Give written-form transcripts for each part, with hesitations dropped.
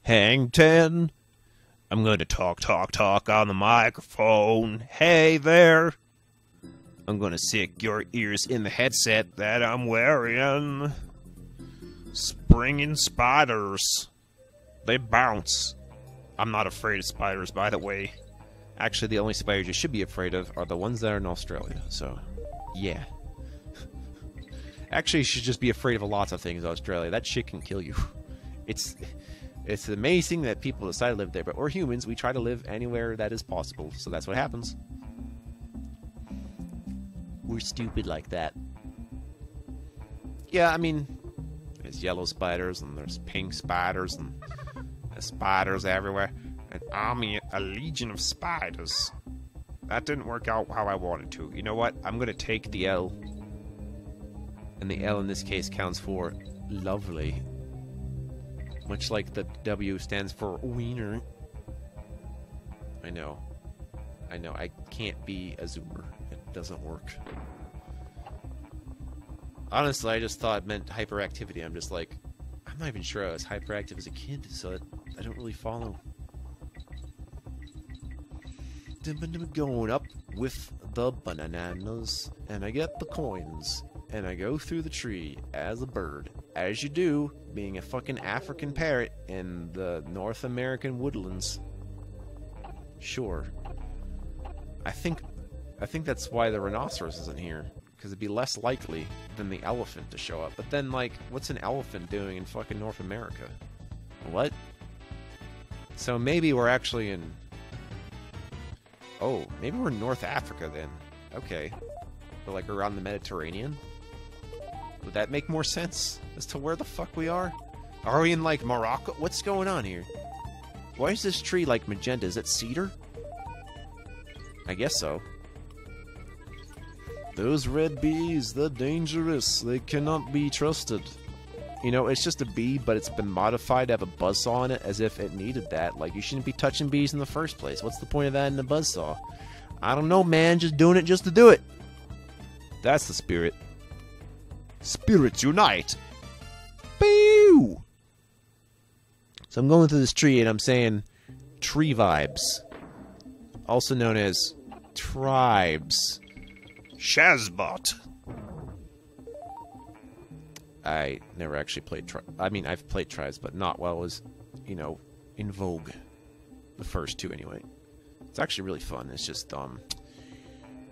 Hang 10. I'm going to talk on the microphone. Hey there. I'm going to stick your ears in the headset that I'm wearing. Springing spiders. They bounce. I'm not afraid of spiders, by the way. Actually, the only spiders you should be afraid of are the ones that are in Australia, so, yeah. Actually, you should just be afraid of lots of things in Australia. That shit can kill you. It's amazing that people decide to live there, but we're humans. We try to live anywhere that is possible, so that's what happens. We're stupid like that. Yeah, I mean, there's yellow spiders, and there's pink spiders, and there's spiders everywhere. An army, a legion of spiders. That didn't work out how I wanted to. You know what? I'm going to take the L. And the L in this case counts for lovely. Much like the W stands for wiener. I know. I can't be a zoomer. It doesn't work. Honestly, I just thought it meant hyperactivity. I'm just like, I'm not even sure I was hyperactive as a kid, so I don't really follow. Going up with the bananas, and I get the coins, and I go through the tree as a bird, as you do, being a fucking African parrot in the North American woodlands. Sure. I think that's why the rhinoceros isn't here, because it'd be less likely than the elephant to show up. But then, like, what's an elephant doing in fucking North America? What? So maybe we're actually in... Oh, maybe we're in North Africa then. Okay. But like around the Mediterranean? Would that make more sense as to where the fuck we are? Are we in like Morocco? What's going on here? Why is this tree like magenta? Is it cedar? I guess so. Those red bees, they're dangerous. They cannot be trusted. You know, it's just a bee, but it's been modified to have a buzzsaw on it as if it needed that. Like, you shouldn't be touching bees in the first place. What's the point of that in a buzzsaw? I don't know, man. Just doing it just to do it. That's the spirit. Spirits unite. Boo! So I'm going through this tree and I'm saying tree vibes. Also known as tribes. Shazbot. I never actually played I mean, I've played tribes, but not while it was, you know, in vogue. The first two, anyway. It's actually really fun. It's just,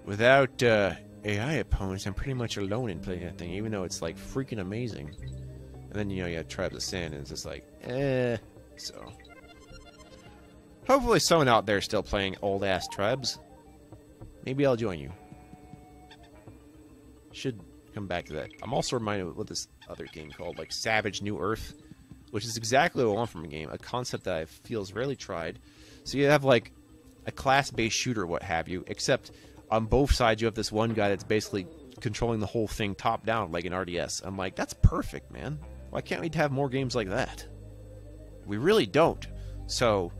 without, AI opponents, I'm pretty much alone in playing that thing, even though it's, like, freaking amazing. And then, you know, you have Tribes of Sand, and it's just like, so. Hopefully someone out there is still playing old-ass Tribes. Maybe I'll join you. Should come back to that. I'm also reminded of what this other game called, like Savage New Earth, which is exactly what I want from a game, a concept that I feel is rarely tried. So you have like a class-based shooter, what have you, except on both sides you have this one guy that's basically controlling the whole thing top-down, like an RDS. I'm like, that's perfect, man. Why can't we have more games like that? We really don't. So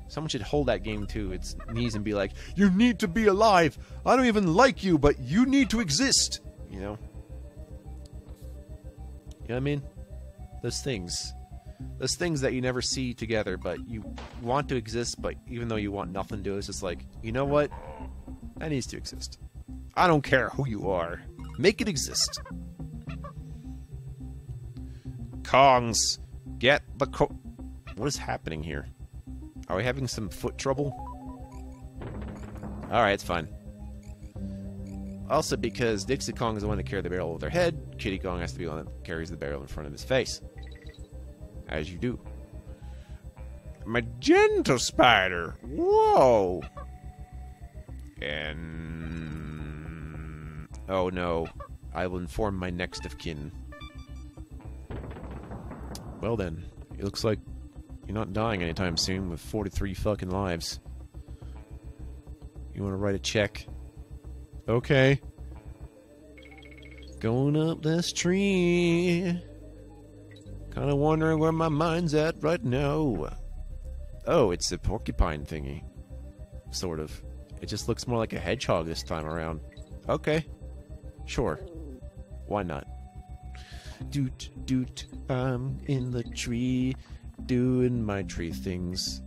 someone should hold that game to its knees and be like, you need to be alive. I don't even like you, but you need to exist. You know? You know what I mean? Those things. Those things that you never see together, but you want to exist, but even though you want nothing to do, it's just like, you know what? That needs to exist. I don't care who you are. Make it exist. Kongs, get the What is happening here? Are we having some foot trouble? Alright, it's fine. Also, because Dixie Kong is the one that carries the barrel over their head, Kitty Kong has to be the one that carries the barrel in front of his face. As you do. Magenta spider! Whoa! And... oh no. I will inform my next of kin. Well then, it looks like you're not dying anytime soon with 43 fucking lives. You wanna write a check? Okay. Going up this tree. Kinda wondering where my mind's at right now. Oh, it's a porcupine thingy. Sort of. It just looks more like a hedgehog this time around. Okay. Sure. Why not? Doot, doot, I'm in the tree. doing my tree things.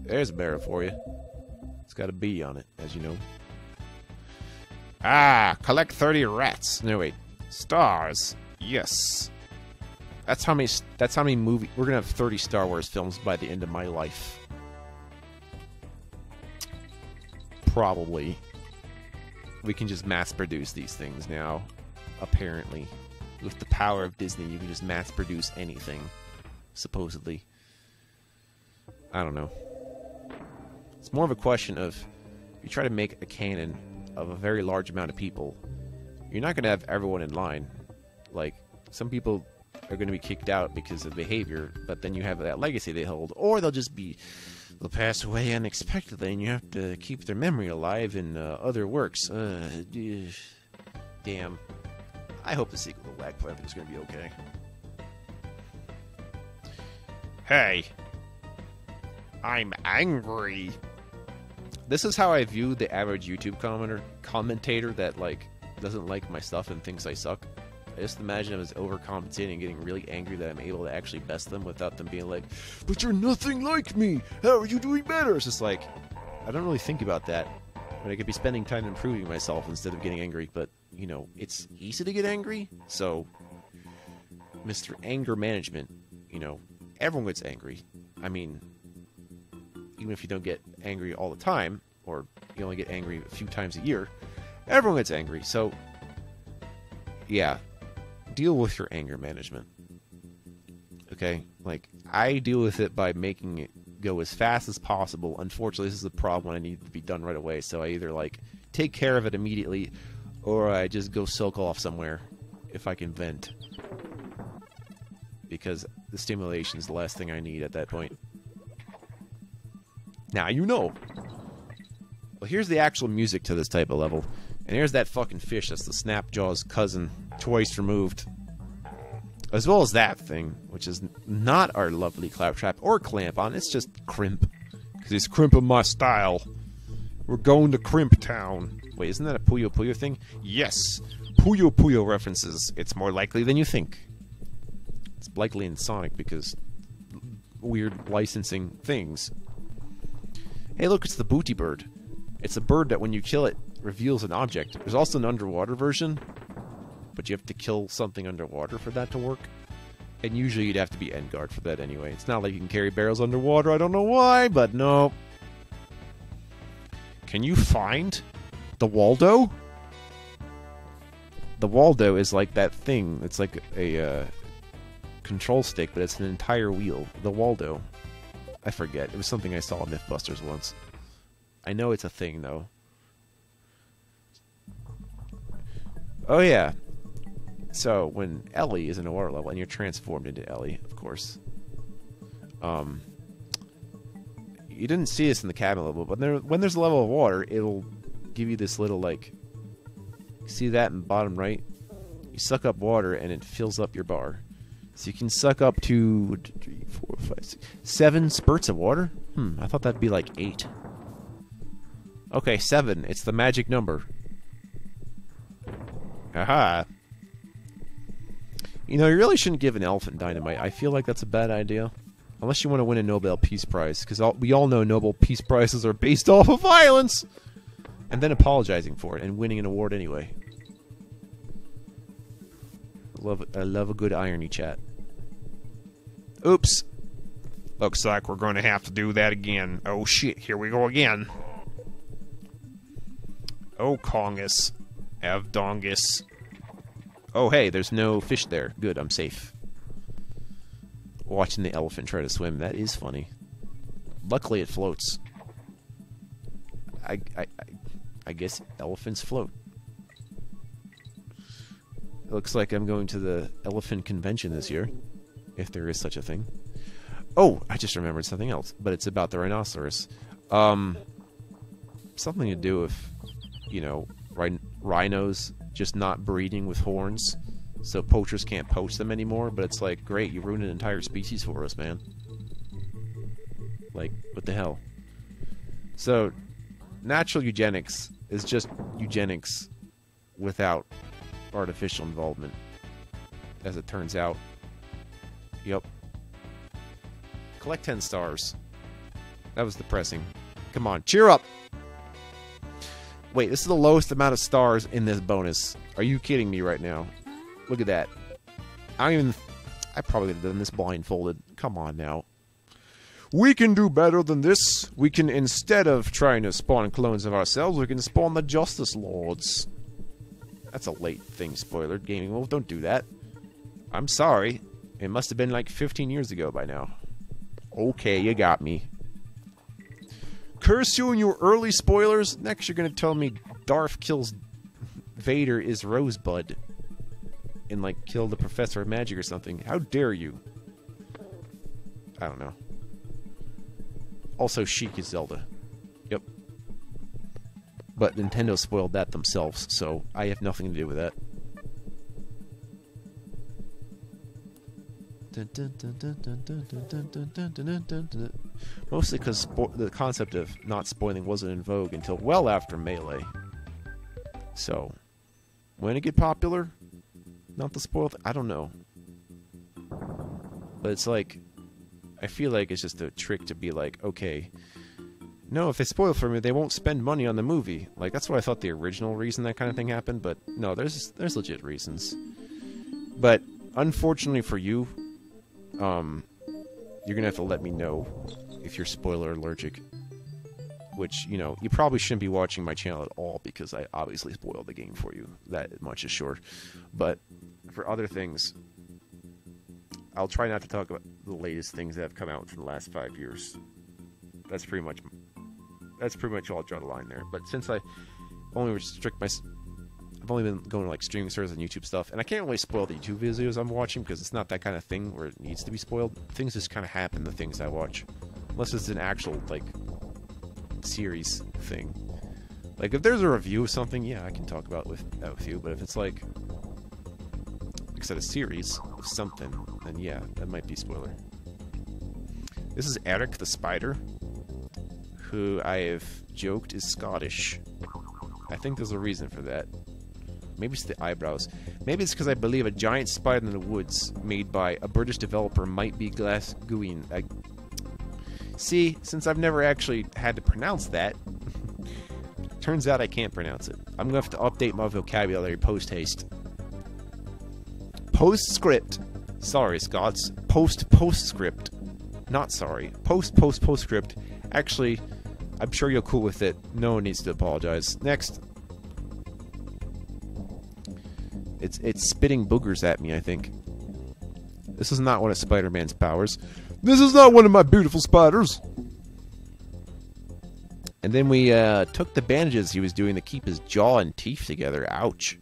There's a barrel for you. It's got a bee on it, as you know. Ah, collect 30 rats. No, wait. Stars. Yes. That's how many movies. We're going to have 30 Star Wars films by the end of my life. Probably. We can just mass produce these things now. Apparently. With the power of Disney, you can just mass produce anything. Supposedly. I don't know. It's more of a question of, if you try to make a canon of a very large amount of people, you're not going to have everyone in line. Like, some people are going to be kicked out because of behavior, but then you have that legacy they hold. Or they'll they'll pass away unexpectedly, and you have to keep their memory alive in other works. Damn. I hope the sequel to Black Panther is going to be okay. Hey. I'm angry. This is how I view the average YouTube commentator that, like, doesn't like my stuff and thinks I suck. I just imagine them as overcompensating and getting really angry that I'm able to actually best them without them being like, but you're nothing like me! How are you doing better? It's just like, I don't really think about that. But I could be spending time improving myself instead of getting angry, but, you know, it's easy to get angry, so Mr. Anger Management, you know, everyone gets angry. I mean, even if you don't get angry all the time, or you only get angry a few times a year, everyone gets angry. So, yeah, deal with your anger management. Okay? Like, I deal with it by making it go as fast as possible. Unfortunately, this is a problem I need to be done right away, so I either, like, take care of it immediately, or I just go soak off somewhere if I can vent. Because the stimulation is the last thing I need at that point. Now you know. Well, here's the actual music to this type of level. And here's that fucking fish. That's the Snapjaw's cousin, twice removed. As well as that thing, which is not our lovely Claptrap or Clampon. It's just Crimp. Because he's crimping my style. We're going to Crimp Town. Wait, isn't that a Puyo Puyo thing? Yes. Puyo Puyo references. It's more likely than you think. It's likely in Sonic because weird licensing things. Hey, look, it's the Booty Bird. It's a bird that when you kill it, reveals an object. There's also an underwater version, but you have to kill something underwater for that to work. And usually you'd have to be Endguard for that anyway. It's not like you can carry barrels underwater. I don't know why, but no. Can you find the Waldo? The Waldo is like that thing. It's like a control stick, but it's an entire wheel. The Waldo. I forget. It was something I saw on Mythbusters once. I know it's a thing, though. Oh, yeah. So, when Ellie is in a water level, and you're transformed into Ellie, of course. You didn't see this in the cabin level, but when there's a level of water, it'll give you this little, like... See that in the bottom right? You suck up water, and it fills up your bar. So you can suck up to 3, 4, 5, 6, 7 spurts of water? I thought that'd be like 8. Okay, 7. It's the magic number. Aha. You know, you really shouldn't give an elephant dynamite. I feel like that's a bad idea. Unless you want to win a Nobel Peace Prize. Because we all know Nobel Peace Prizes are based off of violence! And then apologizing for it and winning an award anyway. I love a good irony, chat. Oops. Looks like we're going to have to do that again. Oh shit, here we go again. Oh Kongus. Avdongus. Oh hey, there's no fish there. Good, I'm safe. Watching the elephant try to swim, that is funny. Luckily it floats. I guess elephants float. It looks like I'm going to the elephant convention this year. If there is such a thing. Oh, I just remembered something else. But it's about the rhinoceros. Something to do with, you know, rhinos just not breeding with horns. So poachers can't poach them anymore. But it's like, great, you ruined an entire species for us, man. Like, what the hell? So, natural eugenics is just eugenics without artificial involvement. As it turns out. Yep. Collect 10 stars. That was depressing. Come on, cheer up! Wait, this is the lowest amount of stars in this bonus. Are you kidding me right now? Look at that. I probably would have done this blindfolded. Come on now. We can do better than this. We can, instead of trying to spawn clones of ourselves, we can spawn the Justice Lords. That's a late thing, spoiler. Gaming Wolf, don't do that. I'm sorry. It must have been like 15 years ago by now. Okay, you got me. Curse you and your early spoilers. Next, you're gonna tell me Darth kills Vader is Rosebud. And, like, kill the Professor of Magic or something. How dare you? I don't know. Also, Sheik is Zelda. Yep. But Nintendo spoiled that themselves, so I have nothing to do with that. Mostly because the concept of not spoiling wasn't in vogue until well after Melee. So, when it get popular, not the spoiled, I don't know. But it's like, I feel like it's just a trick to be like, okay, no, if they spoil for me, they won't spend money on the movie. Like, that's what I thought the original reason that kind of thing happened, but no, there's legit reasons. But, unfortunately for you, you're gonna have to let me know if you're spoiler allergic. Which, you know, you probably shouldn't be watching my channel at all because I obviously spoiled the game for you. That much is sure. But for other things, I'll try not to talk about the latest things that have come out in the last 5 years. That's pretty much all I'll draw the line there. But since I only I've only been going to like streaming services and YouTube stuff, and I can't really spoil the YouTube videos I'm watching because it's not that kind of thing where it needs to be spoiled. Things just kind of happen, the things I watch, unless it's an actual like series thing. Like if there's a review of something, yeah, I can talk about that with you. But if it's like I said, a series of something, then yeah, that might be spoiler. This is Eric the Spider, who I have joked is Scottish. I think there's a reason for that. Maybe it's the eyebrows. Maybe it's because I believe a giant spider in the woods made by a British developer might be Glasgowian. See, since I've never actually had to pronounce that, turns out I can't pronounce it. I'm going to have to update my vocabulary post-haste. Postscript. Sorry, Scots. Postscript. Not sorry. Postscript. Actually, I'm sure you're cool with it. No one needs to apologize. Next. It's spitting boogers at me, I think. This is not one of Spider-Man's powers. This is not one of my beautiful spiders! And then we took the bandages he was doing to keep his jaw and teeth together. Ouch.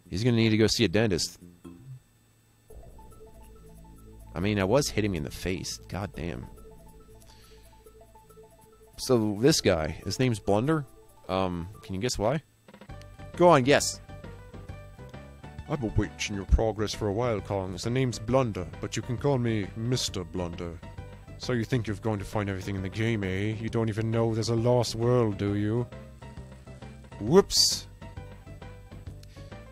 He's gonna need to go see a dentist. I mean, I was hitting me in the face. God damn. So, this guy, his name's Blunder. Can you guess why? Go on, guess. I've been watching your progress for a while, Kongs. The name's Blunder, but you can call me Mr. Blunder. So you think you're going to find everything in the game, eh? You don't even know there's a lost world, do you? Whoops!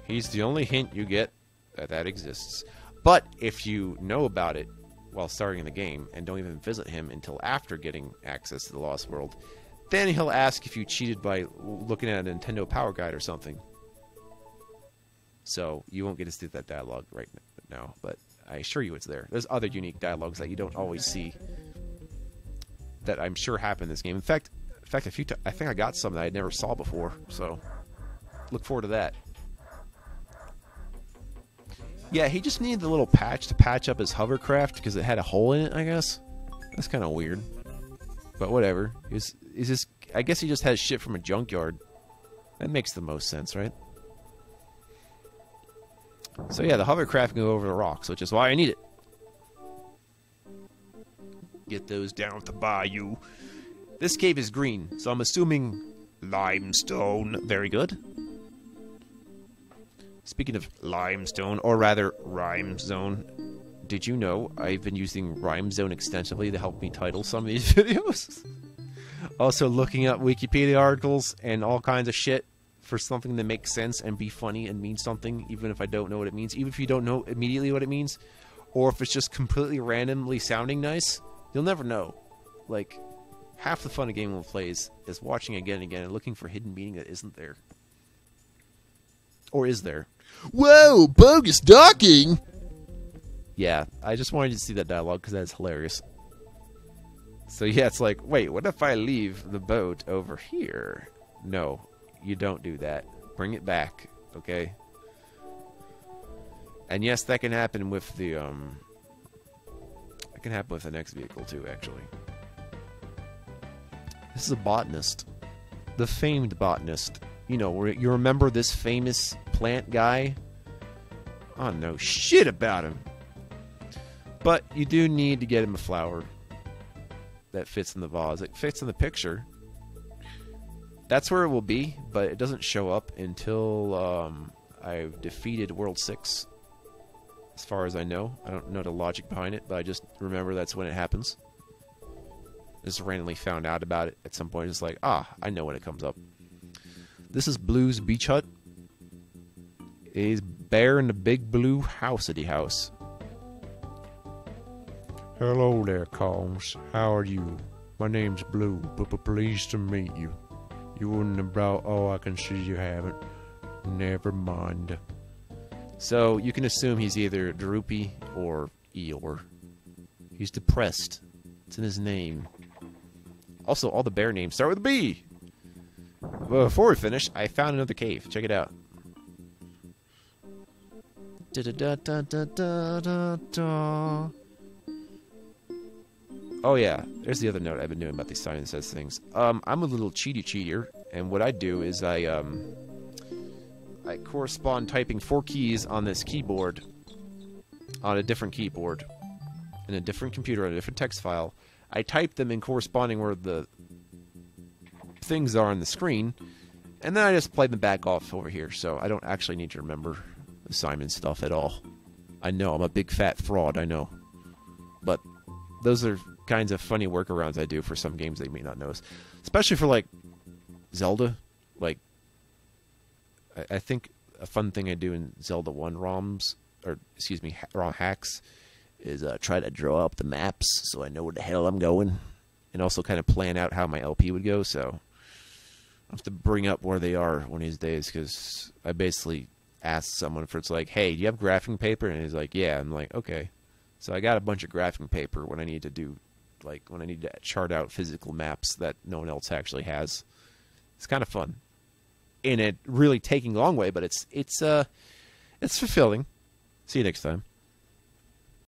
He's the only hint you get that exists. But if you know about it while starting the game and don't even visit him until after getting access to the Lost World, then he'll ask if you cheated by looking at a Nintendo Power Guide or something. So you won't get to see that dialogue right now, but I assure you it's there. There's other unique dialogues that you don't always see that I'm sure happen in this game. In fact, I think I got some that I never saw before, so look forward to that. Yeah, he just needed the little patch to patch up his hovercraft because it had a hole in it, I guess. That's kind of weird. But whatever. I guess he just has shit from a junkyard. That makes the most sense, right? So yeah, the hovercraft can go over the rocks, which is why I need it. Get those down at the bayou. This cave is green, so I'm assuming Limestone. very good. Speaking of Limestone, or rather, Rhyme Zone. did you know I've been using Rhyme Zone extensively to help me title some of these videos? Also looking up Wikipedia articles and all kinds of shit for something that makes sense and be funny and mean something, even if I don't know what it means. Even if you don't know immediately what it means. or if it's just completely randomly sounding nice, you'll never know. Like, half the fun a game will play is watching again and again and looking for hidden meaning that isn't there. Or is there? Whoa, bogus docking! Yeah, I just wanted you to see that dialogue because that's hilarious. So yeah, it's like, wait, what if I leave the boat over here? No, you don't do that. Bring it back, okay? And yes, that can happen with the that can happen with the next vehicle too, actually. This is a botanist. The famed botanist. You know, you remember this famous plant guy? I don't know shit about him. But you do need to get him a flower that fits in the vase. It fits in the picture. That's where it will be, but it doesn't show up until I've defeated World 6. As far as I know. I don't know the logic behind it, but I just remember that's when it happens. Just randomly found out about it at some point. It's like, I know when it comes up. This is Blue's beach hut. He's bear in the big blue housey house. Hello there, Combs. How are you? My name's Blue, but pleased to meet you. You wouldn't have brought... Oh, I can see you haven't. Never mind. So you can assume he's either droopy or Eeyore. He's depressed. It's in his name. Also, all the bear names start with a B. Before we finish, I found another cave. Check it out. Da-da-da-da-da-da-da-da. Oh yeah, there's the other note I've been doing about these sign and says things. I'm a little cheater, and what I do is I correspond typing 4 keys on this keyboard, on a different keyboard, in a different computer, on a different text file. I type them in corresponding where the things are on the screen, and then I just play them back off over here, so I don't actually need to remember the Simon stuff at all. I know, I'm a big fat fraud, I know. But those are kinds of funny workarounds I do for some games that you may not notice. Especially for, like, Zelda. Like, I think a fun thing I do in Zelda 1 ROMs, or, excuse me, ROM hacks, is try to draw up the maps so I know where the hell I'm going. And also kind of plan out how my LP would go, so I have to bring up where they are one of these days, because I basically asked someone for, it's like, hey, do you have graphing paper? And he's like, yeah. I'm like, okay. So I got a bunch of graphing paper when I need to do, like, when I need to chart out physical maps that no one else actually has. It's kind of fun. In it really taking a long way, but it's fulfilling. See you next time.